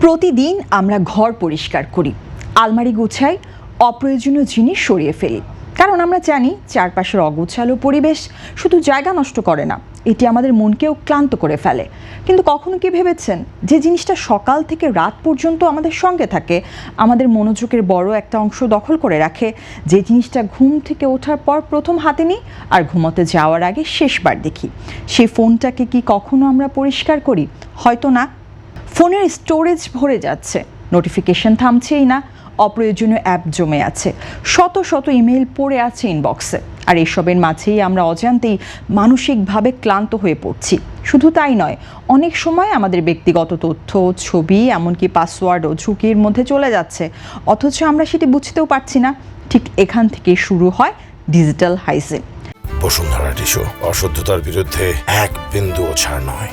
প্রতিদিন আমরা ঘর পরিষ্কার করি, আলমারি গুছাই, অপ্রয়োজনীয় জিনিস সরিয়ে ফেলি। কারণ আমরা জানি চারপাশের অগোছালো পরিবেশ শুধু জায়গা নষ্ট করে না, এটি আমাদের মনকেও ক্লান্ত করে ফেলে। কিন্তু কখনো কি ভেবেছেন যে জিনিসটা সকাল থেকে রাত পর্যন্ত আমাদের সঙ্গে থাকে, আমাদের মনোযোগের বড় একটা অংশ দখল করে রাখে, যে জিনিসটা ঘুম থেকে ওঠার পর প্রথম হাতে নিই আর ঘুমোতে যাওয়ার আগে শেষবার দেখি? সেই ফোনটাকে কি কখনো আমরা পরিষ্কার করি? হয়তো না। ফোনের স্টোরেজ ভরে যাচ্ছে, নোটিফিকেশন থামছেই না, অপ্রয়োজনীয় অ্যাপ জমে আছে, শত শত ইমেল পড়ে আছে ইনবক্সে। আর এসবের মাঝেই আমরা অজান্তেই মানসিকভাবে ক্লান্ত হয়ে পড়ছি। শুধু তাই নয়, অনেক সময় আমাদের ব্যক্তিগত তথ্য, ছবি, এমনকি পাসওয়ার্ডও ঝুঁকির মধ্যে চলে যাচ্ছে, অথচ আমরা সেটি বুঝতেও পারছি না। ঠিক এখান থেকে শুরু হয় ডিজিটাল হাইজিন। বসুন্ধরা টিস্যু অশুদ্ধতার বিরুদ্ধে এক বিন্দুও ছাড় নয়।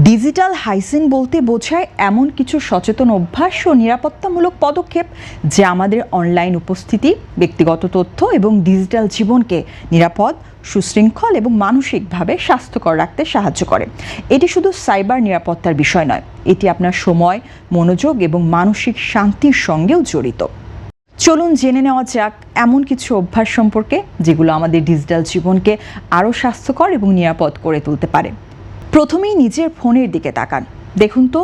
ডিজিটাল হাইজিন বলতে বোঝায় এমন কিছু সচেতন অভ্যাস ও নিরাপত্তামূলক পদক্ষেপ যা আমাদের অনলাইন উপস্থিতি, ব্যক্তিগত তথ্য এবং ডিজিটাল জীবনকে নিরাপদ, সুশৃঙ্খল এবং মানসিকভাবে স্বাস্থ্যকর রাখতে সাহায্য করে। এটি শুধু সাইবার নিরাপত্তার বিষয় নয়, এটি আপনার সময়, মনোযোগ এবং মানসিক শান্তির সঙ্গেও জড়িত। চলুন জেনে নেওয়া যাক এমন কিছু অভ্যাস সম্পর্কে যেগুলো আমাদের ডিজিটাল জীবনকে আরও স্বাস্থ্যকর এবং নিরাপদ করে তুলতে পারে। প্রথমেই নিজের ফোনের দিকে তাকান। দেখুন তো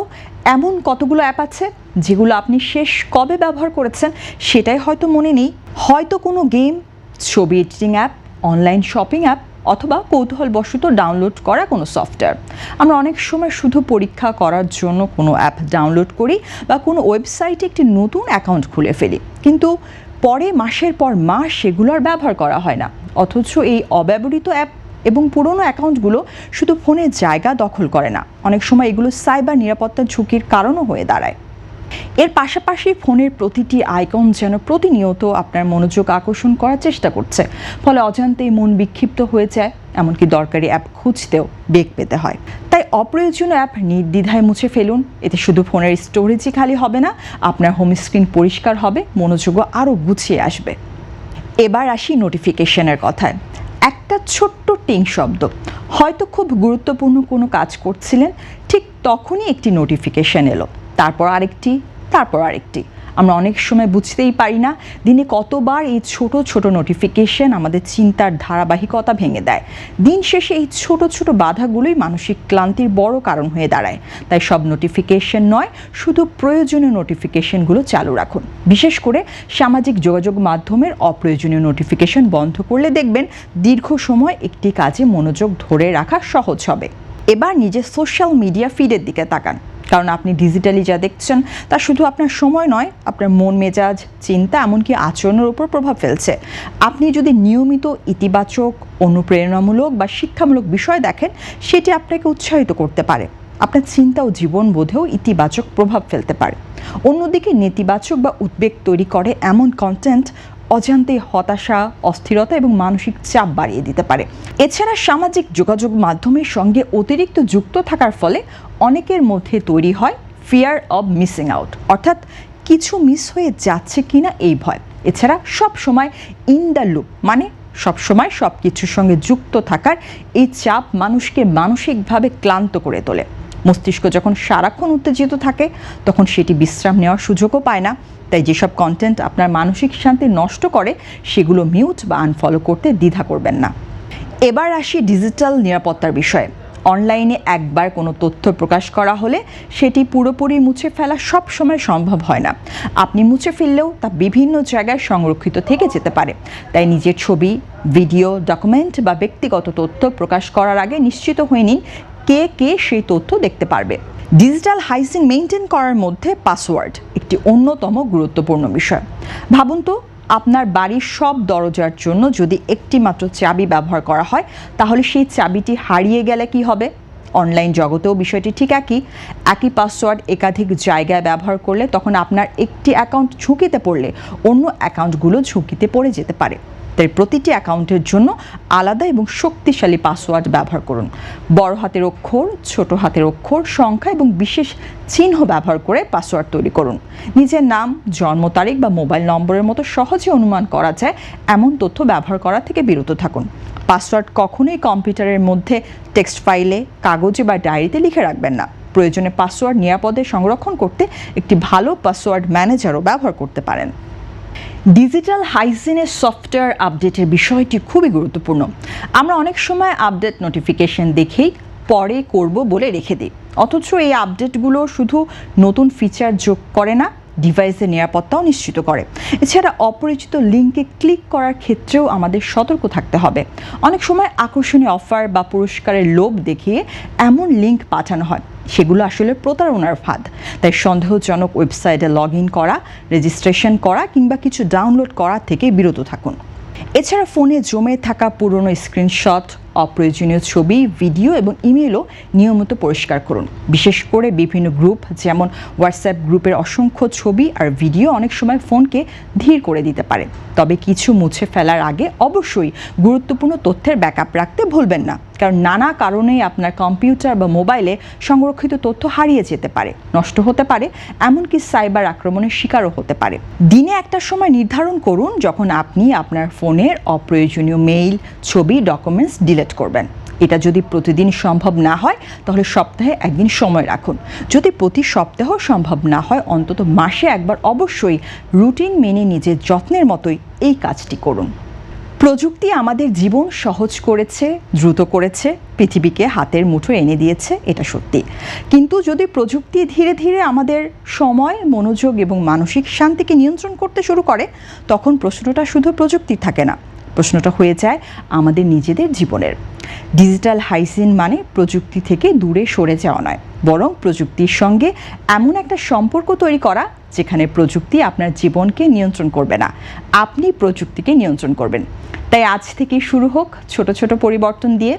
এমন কতগুলো অ্যাপ আছে যেগুলো আপনি শেষ কবে ব্যবহার করেছেন সেটাই হয়তো মনে নেই। হয়তো কোনো গেম, ছবি editing app, online shopping app অথবা কৌতূহলবশত ডাউনলোড করা কোনো সফটওয়্যার। আমরা অনেক সময় শুধু পরীক্ষা করার জন্য কোনো অ্যাপ ডাউনলোড করি বা কোনো ওয়েবসাইটে একটি নতুন অ্যাকাউন্ট খুলে ফেলি, কিন্তু পরে মাসের পর মাস সেগুলো আর ব্যবহার করা হয় না। অথচ এই অব্যবহৃত অ্যাপ এবং পুরনো অ্যাকাউন্টগুলো শুধু ফোনের জায়গা দখল করে না, অনেক সময় এগুলো সাইবার নিরাপত্তার ঝুঁকির কারণও হয়ে দাঁড়ায়। এর পাশাপাশি ফোনের প্রতিটি আইকন যেন প্রতিনিয়ত আপনার মনোযোগ আকর্ষণ করার চেষ্টা করছে, ফলে অজান্তেই মন বিক্ষিপ্ত হয়ে যায়, এমনকি দরকারি অ্যাপ খুঁজতেও বেগ পেতে হয়। তাই অপ্রয়োজনীয় অ্যাপ নির্দ্বিধায় মুছে ফেলুন। এতে শুধু ফোনের স্টোরেজই খালি হবে না, আপনার হোম স্ক্রিন পরিষ্কার হবে, মনোযোগও আরও গুছিয়ে আসবে। এবার আসি নোটিফিকেশনের কথায়। একটা ছোট্ট টিং শব্দ, হয়তো খুব গুরুত্বপূর্ণ কোনো কাজ করছিলেন, ঠিক তখনই একটি নোটিফিকেশন এলো, তারপর আরেকটি, তারপর আরেকটি। আমরা অনেক সময় বুঝতেই পারি না দিনে কতবার এই ছোট ছোট নোটিফিকেশন আমাদের চিন্তার ধারাবাহিকতা ভেঙে দেয়। দিন শেষে এই ছোট ছোট বাধাগুলোই মানসিক ক্লান্তির বড় কারণ হয়ে দাঁড়ায়। তাই সব নোটিফিকেশন নয়, শুধু প্রয়োজনীয় নোটিফিকেশনগুলো চালু রাখুন। বিশেষ করে সামাজিক যোগাযোগ মাধ্যমের অপ্রয়োজনীয় নোটিফিকেশন বন্ধ করলে দেখবেন দীর্ঘ সময় একটি কাজে মনোযোগ ধরে রাখা সহজ হবে। এবার নিজের সোশ্যাল মিডিয়া ফিডের দিকে তাকান, কারণ আপনি ডিজিটালি যা দেখছেন তা শুধু আপনার সময় নয়, আপনার মন মেজাজ, চিন্তা, এমনকি আচরণের উপর প্রভাব ফেলছে। আপনি যদি নিয়মিত ইতিবাচক, অনুপ্রেরণামূলক বা শিক্ষামূলক বিষয় দেখেন, সেটি আপনাকে উৎসাহিত করতে পারে, আপনার চিন্তা ও জীবনবোধেও ইতিবাচক প্রভাব ফেলতে পারে। অন্যদিকে নেতিবাচক বা উদ্বেগ তৈরি করে এমন কন্টেন্ট অজান্তেই হতাশা, অস্থিরতা এবং মানসিক চাপ বাড়িয়ে দিতে পারে। এছাড়া সামাজিক যোগাযোগ মাধ্যমের সঙ্গে অতিরিক্ত যুক্ত থাকার ফলে অনেকের মধ্যে তৈরি হয় ফিয়ার অব মিসিং আউট, অর্থাৎ কিছু মিস হয়ে যাচ্ছে কিনা এই ভয়। এছাড়া সব সময় ইন দ্য লুপ, মানে সবসময় সব কিছুর সঙ্গে যুক্ত থাকার এই চাপ মানুষকে মানসিকভাবে ক্লান্ত করে তোলে। মস্তিষ্ক যখন সারাক্ষণ উত্তেজিত থাকে তখন সেটি বিশ্রাম নেওয়ার সুযোগও পায় না। তাই যেসব কন্টেন্ট আপনার মানসিক শান্তি নষ্ট করে সেগুলো মিউট বা আনফলো করতে দ্বিধা করবেন না। এবার আসি ডিজিটাল নিরাপত্তার বিষয়ে। অনলাইনে একবার কোনো তথ্য প্রকাশ করা হলে সেটি পুরোপুরি মুছে ফেলা সব সময় সম্ভব হয় না। আপনি মুছে ফেললেও তা বিভিন্ন জায়গায় সংরক্ষিত থেকে যেতে পারে। তাই নিজের ছবি, ভিডিও, ডকুমেন্ট বা ব্যক্তিগত তথ্য প্রকাশ করার আগে নিশ্চিত হয়ে নিন কে কে সেই তথ্য দেখতে পারবে। ডিজিটাল হাইজিন মেনটেন করার মধ্যে পাসওয়ার্ড একটি অন্যতম গুরুত্বপূর্ণ বিষয়। ভাবুন তো, আপনার বাড়ির সব দরজার জন্য যদি একটি মাত্র চাবি ব্যবহার করা হয়, তাহলে সেই চাবিটি হারিয়ে গেলে কি হবে? অনলাইন জগতেও বিষয়টি ঠিক একই পাসওয়ার্ড একাধিক জায়গায় ব্যবহার করলে তখন আপনার একটি অ্যাকাউন্ট ঝুঁকিতে পড়লে অন্য অ্যাকাউন্টগুলো ঝুঁকিতে পড়ে যেতে পারে। তাই প্রতিটি অ্যাকাউন্টের জন্য আলাদা এবং শক্তিশালী পাসওয়ার্ড ব্যবহার করুন। বড় হাতের অক্ষর, ছোট হাতের অক্ষর, সংখ্যা এবং বিশেষ চিহ্ন ব্যবহার করে পাসওয়ার্ড তৈরি করুন। নিজের নাম, জন্ম তারিখ বা মোবাইল নম্বরের মতো সহজে অনুমান করা যায় এমন তথ্য ব্যবহার করা থেকে বিরত থাকুন। পাসওয়ার্ড কখনোই কম্পিউটারের মধ্যে টেক্সট ফাইলে, কাগজে বা ডায়েরিতে লিখে রাখবেন না। প্রয়োজনে পাসওয়ার্ড নিরাপদে সংরক্ষণ করতে একটি ভালো পাসওয়ার্ড ম্যানেজারও ব্যবহার করতে পারেন। ডিজিটাল হাইজিনের সফটওয়্যার আপডেটের বিষয়টি খুবই গুরুত্বপূর্ণ। আমরা অনেক সময় আপডেট নোটিফিকেশন দেখেই পরে করব বলে রেখে দিই, অথচ এই আপডেটগুলো শুধু নতুন ফিচার যোগ করে না, ডিভাইসের নিরাপত্তাও নিশ্চিত করে। এছাড়া অপরিচিত লিঙ্কে ক্লিক করার ক্ষেত্রেও আমাদের সতর্ক থাকতে হবে। অনেক সময় আকর্ষণীয় অফার বা পুরস্কারের লোভ দেখিয়ে এমন লিঙ্ক পাঠানো হয়, সেগুলো আসলে প্রতারণার ফাঁদ। তাই সন্দেহজনক ওয়েবসাইটে লগ ইন করা, রেজিস্ট্রেশন করা কিংবা কিছু ডাউনলোড করা থেকে বিরত থাকুন। এছাড়া ফোনে জমে থাকা পুরনো স্ক্রিনশট, অপ্রয়োজনীয় ছবি, ভিডিও এবং ইমেলও নিয়মিত পরিষ্কার করুন। বিশেষ করে বিভিন্ন গ্রুপ যেমন হোয়াটসঅ্যাপ গ্রুপের অসংখ্য ছবি আর ভিডিও অনেক সময় ফোনকে ধীর করে দিতে পারে। তবে কিছু মুছে ফেলার আগে অবশ্যই গুরুত্বপূর্ণ তথ্যের ব্যাকআপ রাখতে ভুলবেন না, কারণ নানা কারণেই আপনার কম্পিউটার বা মোবাইলে সংরক্ষিত তথ্য হারিয়ে যেতে পারে, নষ্ট হতে পারে, এমনকি সাইবার আক্রমণের শিকারও হতে পারে। দিনে একটা সময় নির্ধারণ করুন যখন আপনি আপনার ফোনের অপ্রয়োজনীয় মেইল, ছবি, ডকুমেন্টস ডিলিট করবেন। এটা যদি প্রতিদিন সম্ভব না হয় তাহলে সপ্তাহে একদিন সময় রাখুন। যদি প্রতি সপ্তাহ সম্ভব না হয় অন্তত মাসে একবার অবশ্যই রুটিন মেনে নিজের যত্নের মতোই এই কাজটি করুন। প্রযুক্তি আমাদের জীবন সহজ করেছে, দ্রুত করেছে, পৃথিবীকে হাতের মুঠোয় এনে দিয়েছে, এটা সত্যি। কিন্তু যদি প্রযুক্তি ধীরে ধীরে আমাদের সময়, মনোযোগ এবং মানসিক শান্তিকে নিয়ন্ত্রণ করতে শুরু করে, তখন প্রশ্নটা শুধু প্রযুক্তির থাকে না, প্রশ্নটা হয়ে যায় আমাদের নিজেদের জীবনের। ডিজিটাল হাইজিন মানে প্রযুক্তি থেকে দূরে সরে যাওয়া নয়, বরং প্রযুক্তির সঙ্গে এমন একটা সম্পর্ক তৈরি করা যেখানে প্রযুক্তি আপনার জীবনকে নিয়ন্ত্রণ করবে না, আপনি প্রযুক্তিকে নিয়ন্ত্রণ করবেন। তাই আজ থেকে শুরু হোক ছোট ছোট পরিবর্তন দিয়ে।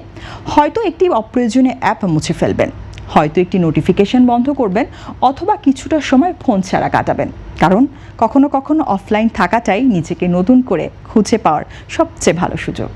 হয়তো একটি অপ্রয়োজনীয় অ্যাপ মুছে ফেলবেন, হয়তো একটি নোটিফিকেশন বন্ধ করবেন, অথবা কিছুটা সময় ফোন ছাড়া কাটাবেন। কারণ কখনো কখনো অফলাইন থাকাটাই নিজেকে নতুন করে খুঁজে পাওয়ার সবচেয়ে ভালো সুযোগ।